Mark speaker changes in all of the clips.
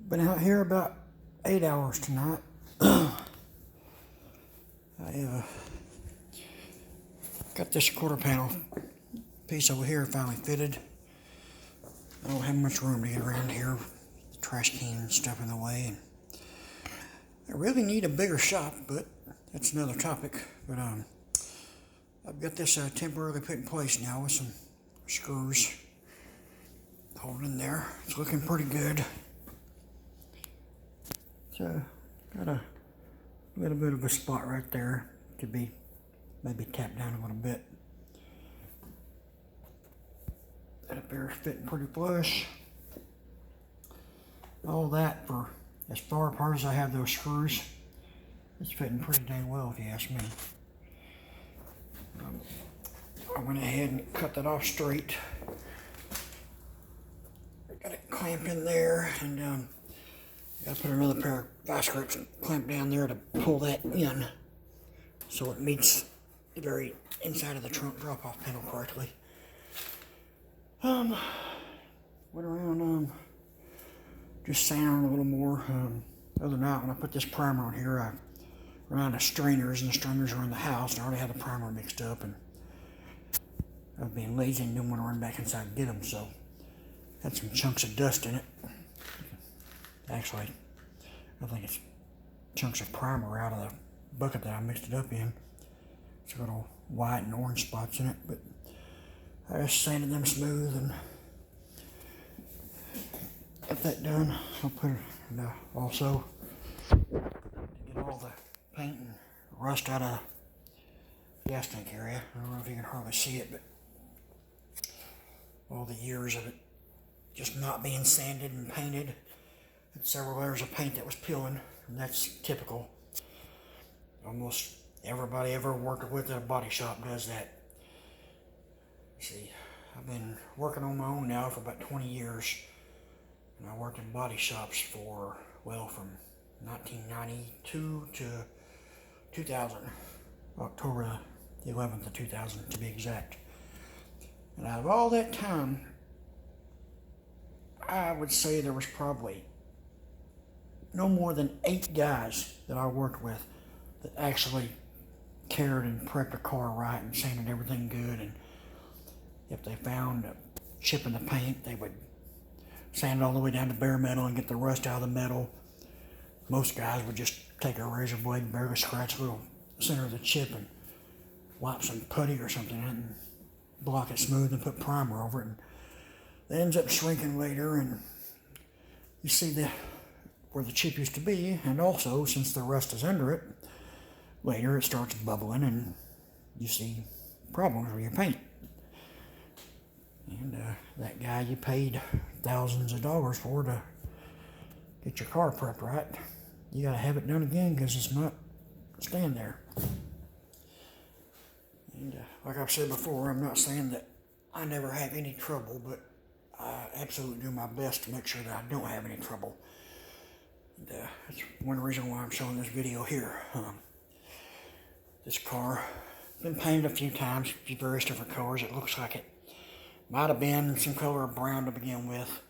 Speaker 1: Been out here about 8 hours tonight. I got this quarter panel piece over here finally fitted. I don't have much room to get around here. The trash can and stuff in the way, and I really need a bigger shop, but that's another topic. But I've got this temporarily put in place now with some screws holding there. It's looking pretty good. So got a little bit of a spot right there. Could be maybe tapped down a little bit. That up there is fitting pretty flush. All that, for as far apart as I have those screws, it's fitting pretty dang well if you ask me. I went ahead and cut that off straight. I got it clamped in there, and got to put another pair of vice grips and clamp down there to pull that in so it meets the very inside of the trunk drop-off panel correctly. Went around just sanding a little more. The other night when I put this primer on here, I ran out of strainers, and the strainers were in the house, and I already had the primer mixed up, and I was being lazy and didn't want to run back inside and get them, so had some chunks of dust in it. Actually, I think it's chunks of primer out of the bucket that I mixed it up in. It's little white and orange spots in it, but I just sanded them smooth and got that done. I'll put it also to get all the paint and rust out of the gas tank area. I don't know if you can hardly see it, but all the years of it just not being sanded and painted. Several layers of paint that was peeling, and that's typical. Almost everybody ever worked with at a body shop does that. See, I've been working on my own now for about 20 years, and I worked in body shops for, well, from 1992 to 2000, October the 11th of 2000 to be exact. And out of all that time, I would say there was probably no more than 8 guys that I worked with that actually cared and prepped a car right and sanded everything good. And if they found a chip in the paint, they would sand it all the way down to bare metal and get the rust out of the metal. Most guys would just take a razor blade and barely scratch a little center of the chip and wipe some putty or something in it and block it smooth and put primer over it. And it ends up shrinking later, and you see where the chip used to be, and also since the rust is under it, later it starts bubbling and you see problems with your paint. And that guy you paid thousands of dollars for to get your car prepped right, you gotta have it done again because it's not staying there. And like I've said before, I'm not saying that I never have any trouble, but I absolutely do my best to make sure that I don't have any trouble. And, that's one reason why I'm showing this video here. This car has been painted a few times, various different colors. It looks like it might have been some color of brown to begin with.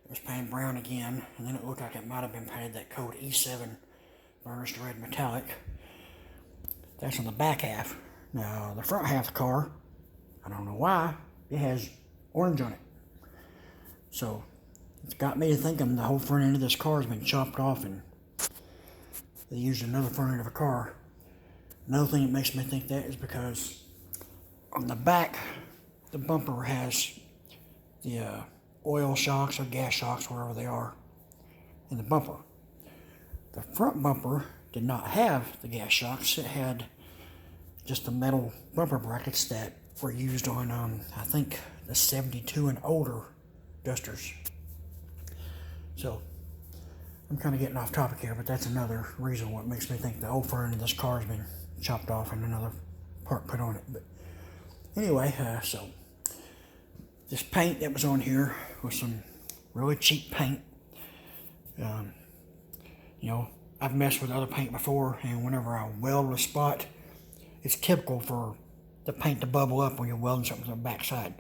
Speaker 1: It was painted brown again, and then it looked like it might have been painted that code E7 burnished red metallic. That's on the back half. Now the front half of the car, I don't know why, it has orange on it. So it's got me to thinking the whole front end of this car has been chopped off and they used another front end of a car. Another thing that makes me think that is because on the back, the bumper has the oil shocks or gas shocks, wherever they are, in the bumper. The front bumper did not have the gas shocks. It had just the metal bumper brackets that were used on, I think, the 72 and older Dusters. So I'm kind of getting off topic here, but that's another reason what makes me think the whole front end of this car has been chopped off and another part put on it. But anyway, so this paint that was on here was some really cheap paint. You know, I've messed with other paint before, and whenever I weld a spot, it's typical for the paint to bubble up when you're welding something to the backside.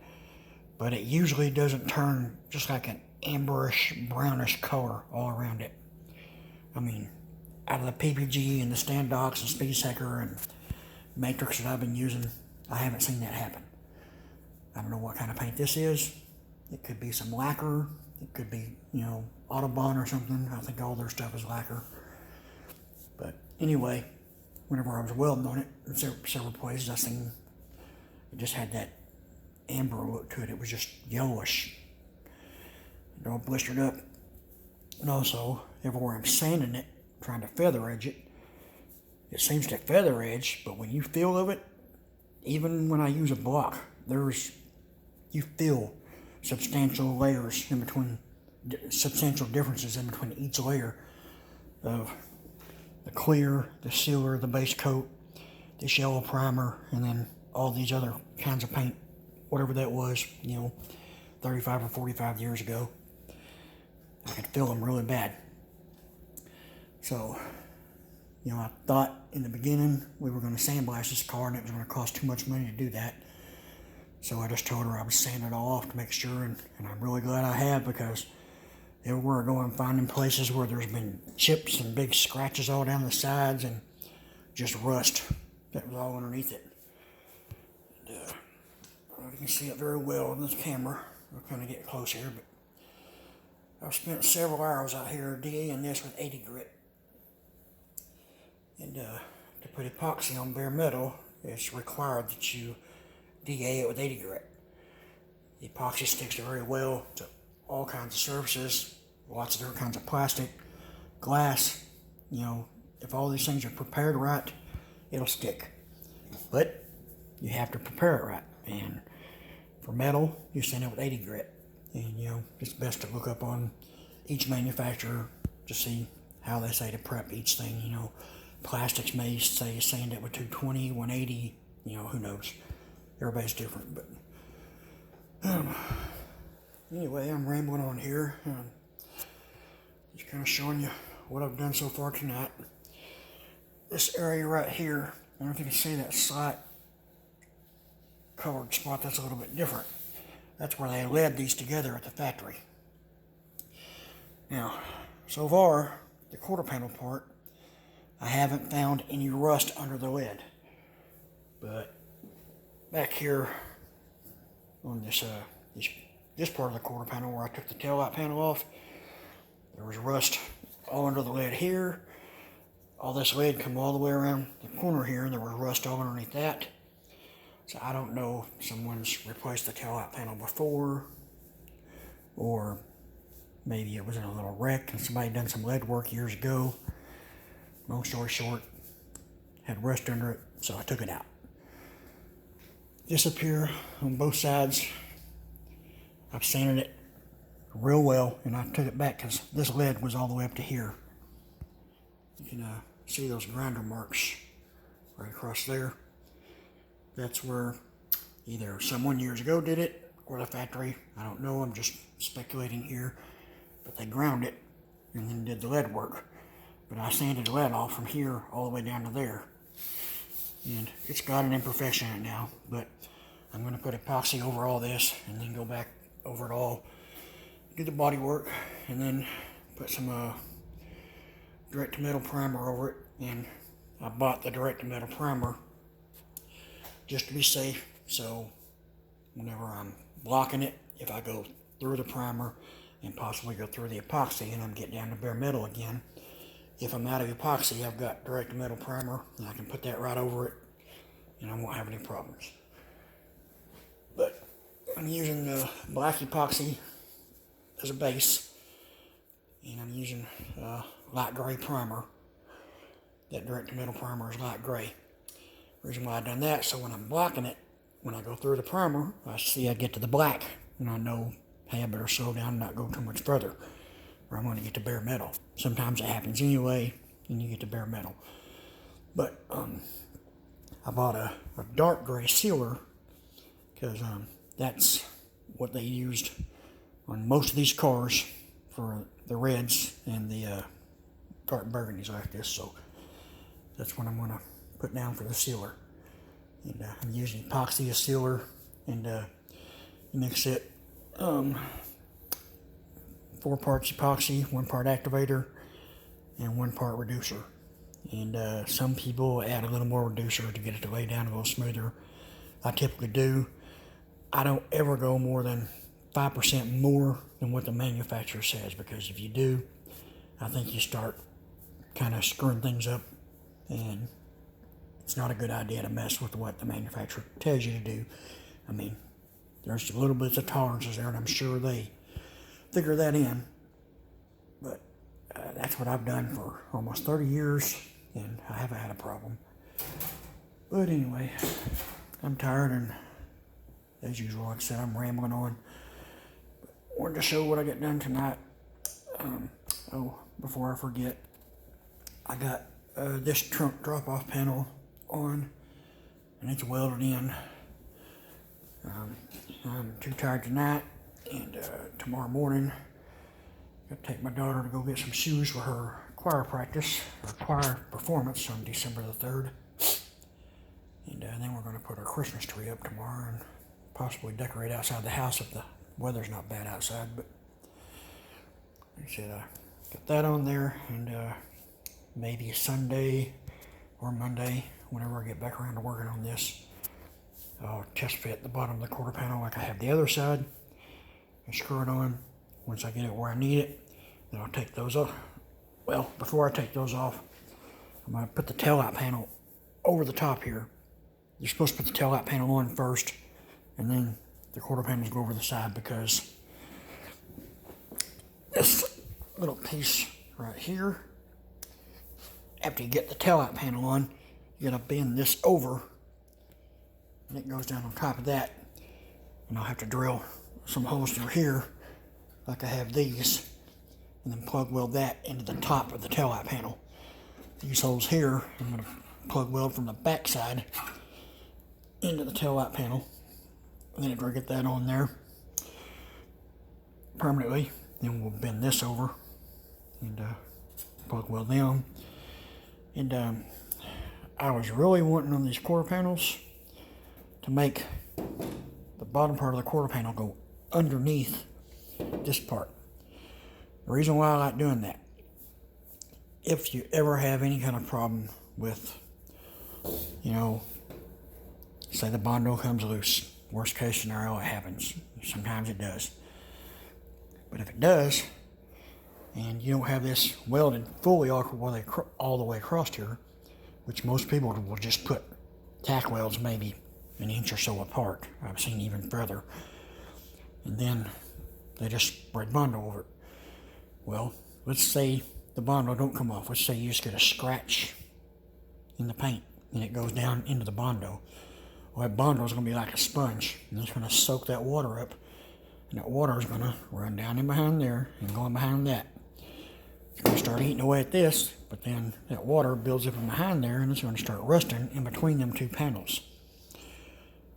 Speaker 1: But it usually doesn't turn just like an amberish, brownish color all around it. I mean, out of the PPG and the Standox and Speed Seeker and Matrix that I've been using, I haven't seen that happen. I don't know what kind of paint this is. It could be some lacquer. It could be, you know, Autobahn or something. I think all their stuff is lacquer. But anyway, whenever I was welding on it in several places, I seen it just had that amber look to it. It was just yellowish. It all blistered up. And also, everywhere I'm sanding it, trying to feather edge it, it seems to feather edge, but when you feel of it, even when I use a block, you feel substantial layers in between, substantial differences in between each layer of the clear, the sealer, the base coat, this yellow primer, and then all these other kinds of paint, whatever that was, you know, 35 or 45 years ago. I could feel them really bad. So, you know, I thought in the beginning we were going to sandblast this car and it was going to cost too much money to do that. So I just told her I would sand it all off to make sure, and I'm really glad I have, because everywhere I go I'm finding places where there's been chips and big scratches all down the sides and just rust that was all underneath it. And, I don't know if you can see it very well on this camera. I'll kind of get close here, but I've spent several hours out here DAing this with 80 grit. And to put epoxy on bare metal, it's required that you DA it with 80 grit. The epoxy sticks very well to all kinds of surfaces, lots of different kinds of plastic, glass. You know, if all these things are prepared right, it'll stick. But you have to prepare it right. And for metal, you sand it with 80 grit. And, you know, it's best to look up on each manufacturer to see how they say to prep each thing. You know, plastics may say sand it with 220, 180, you know, who knows. Everybody's different, but anyway, I'm rambling on here. Just kind of showing you what I've done so far tonight. This area right here, I don't know if you can see that slight colored spot that's a little bit different. That's where they lead these together at the factory. Now, so far, the quarter panel part, I haven't found any rust under the lid. But back here on this part of the quarter panel where I took the tail light panel off, there was rust all under the lid here. All this lid come all the way around the corner here, and there was rust all underneath that. So I don't know if someone's replaced the tail light panel before, or maybe it was in a little wreck and somebody done some lead work years ago. Long story short, had rust under it, so I took it out. This up here on both sides, I've sanded it real well, and I took it back because this lead was all the way up to here. You can see those grinder marks right across there. That's where either someone years ago did it or the factory. I don't know, I'm just speculating here. But they ground it and then did the lead work. But I sanded the lead off from here all the way down to there. And it's got an imperfection in it now, but I'm going to put epoxy over all this and then go back over it all, do the body work, and then put some direct-to-metal primer over it. And I bought the direct-to-metal primer just to be safe, so whenever I'm blocking it, if I go through the primer and possibly go through the epoxy and I'm getting down to bare metal again, if I'm out of epoxy, I've got direct-to-metal primer, and I can put that right over it, and I won't have any problems. But I'm using the black epoxy as a base, and I'm using light gray primer. That direct-to-metal primer is light gray. The reason why I've done that, so when I'm blocking it, when I go through the primer, I get to the black, and I know, hey, I better slow down and not go too much further, or I'm going to get to bare metal. Sometimes it happens anyway, and you get to bare metal. But I bought a dark gray sealer, because that's what they used on most of these cars for the reds and the dark burgundies like this. So that's what I'm going to put down for the sealer. And I'm using epoxy as sealer, and mix it 4 parts epoxy, 1 part activator, and 1 part reducer. And some people add a little more reducer to get it to lay down a little smoother. I typically do. I don't ever go more than 5% more than what the manufacturer says, because if you do, I think you start kind of screwing things up, and it's not a good idea to mess with what the manufacturer tells you to do. I mean, there's a little bits of tolerances there, and I'm sure they figure that in. But that's what I've done for almost 30 years, and I haven't had a problem. But anyway, I'm tired, and as usual, like I said, I'm rambling on. But I wanted to show what I got done tonight. Before I forget, I got this trunk drop-off panel on, and it's welded in. I'm too tired tonight, and tomorrow morning I'm gonna take my daughter to go get some shoes for her choir practice, or choir performance on December the 3rd. And then we're going to put our Christmas tree up tomorrow and possibly decorate outside the house if the weather's not bad outside. But like I said, got that on there, and maybe Sunday or Monday, whenever I get back around to working on this, I'll test fit the bottom of the quarter panel like I have the other side and screw it on. Once I get it where I need it, then I'll take those off. Well, before I take those off, I'm going to put the taillight panel over the top here. You're supposed to put the taillight panel on first, and then the quarter panels go over the side, because this little piece right here, after you get the taillight panel on, you got to bend this over, and it goes down on top of that. And I'll have to drill some holes through here, like I have these, and then plug weld that into the top of the taillight panel. These holes here, I'm going to plug weld from the back side into the taillight panel, and then after I get that on there permanently, then we'll bend this over and plug weld them. And I was really wanting on these quarter panels to make the bottom part of the quarter panel go underneath this part. The reason why I like doing that, if you ever have any kind of problem with, say the bondo comes loose, worst case scenario, it happens. Sometimes it does. But if it does, and you don't have this welded fully all the way across here, which most people will just put tack welds maybe an inch or so apart. I've seen even further. And then they just spread bondo over it. Well, let's say the bondo don't come off. Let's say you just get a scratch in the paint and it goes down into the bondo. Well, that bondo is going to be like a sponge, and it's going to soak that water up, and that water is going to run down in behind there and go in behind that. It's going to start eating away at this, but then that water builds up in behind there, and it's going to start rusting in between them two panels.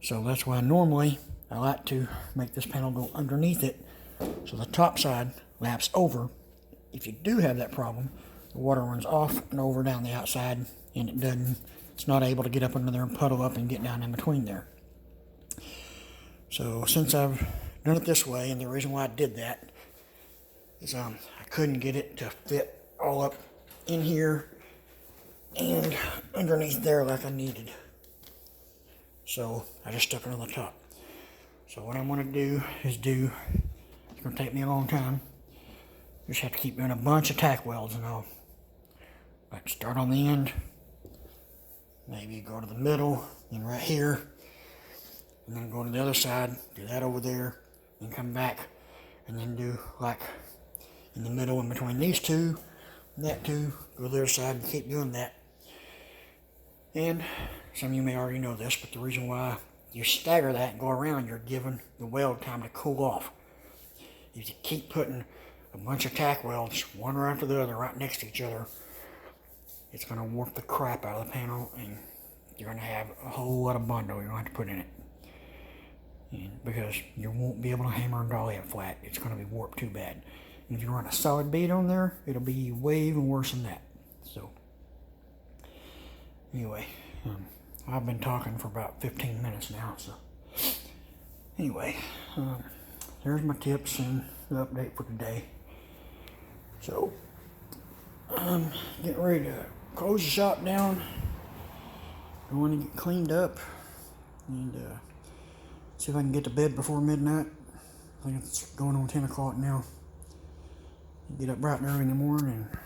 Speaker 1: So that's why normally I like to make this panel go underneath it, so the top side laps over. If you do have that problem, the water runs off and over down the outside, and it's not able to get up under there and puddle up and get down in between there. So since I've done it this way, and the reason why I did that is I couldn't get it to fit all up in here and underneath there like I needed. So I just stuck it on the top. So what I'm going to do is it's going to take me a long time. Just have to keep doing a bunch of tack welds, and I'll like start on the end, maybe go to the middle, and right here, and then go to the other side, do that over there, and come back, and then do like in the middle in between these two, and that two, go to the other side, and keep doing that. And some of you may already know this, but the reason why you stagger that and go around, you're giving the weld time to cool off. If you keep putting a bunch of tack welds, one right after the other, right next to each other, it's going to warp the crap out of the panel, and you're going to have a whole lot of bondo you're going to have to put in it. And because you won't be able to hammer and dolly it flat, it's going to be warped too bad. And if you run a solid bead on there, it'll be way even worse than that. So, anyway, I've been talking for about 15 minutes now, so anyway, there's my tips and the update for today. So I'm getting ready to close the shop down. Going to get cleaned up and see if I can get to bed before midnight. I think it's going on 10 o'clock now. Get up bright and early in the morning and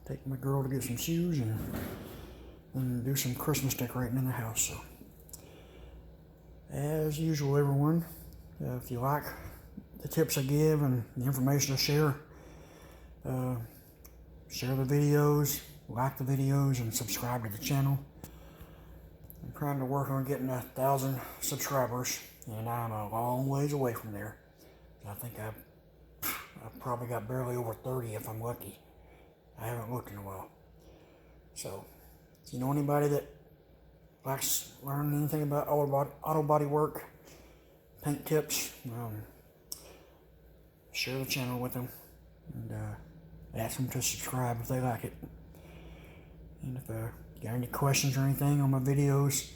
Speaker 1: take my girl to get some shoes and do some Christmas decorating in the house. So, as usual, everyone, if you like the tips I give and the information I share, share the videos, like the videos, and subscribe to the channel. I'm trying to work on getting 1,000 subscribers, and I'm a long ways away from there. I think I've probably got barely over 30 if I'm lucky. I haven't looked in a while. So, if you know anybody that likes learning anything about auto body work, paint tips, share the channel with them and ask them to subscribe if they like it. And if you got any questions or anything on my videos,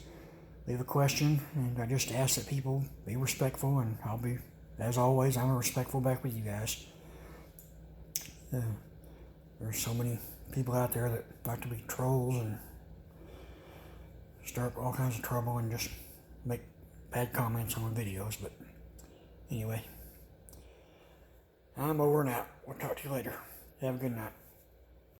Speaker 1: leave a question, and I just ask that people be respectful, and I'll be, as always, I'm respectful back with you guys. There's so many people out there that like to be trolls and start all kinds of trouble and just make bad comments on my videos, but anyway, I'm over and out. We'll talk to you later. Have a good night.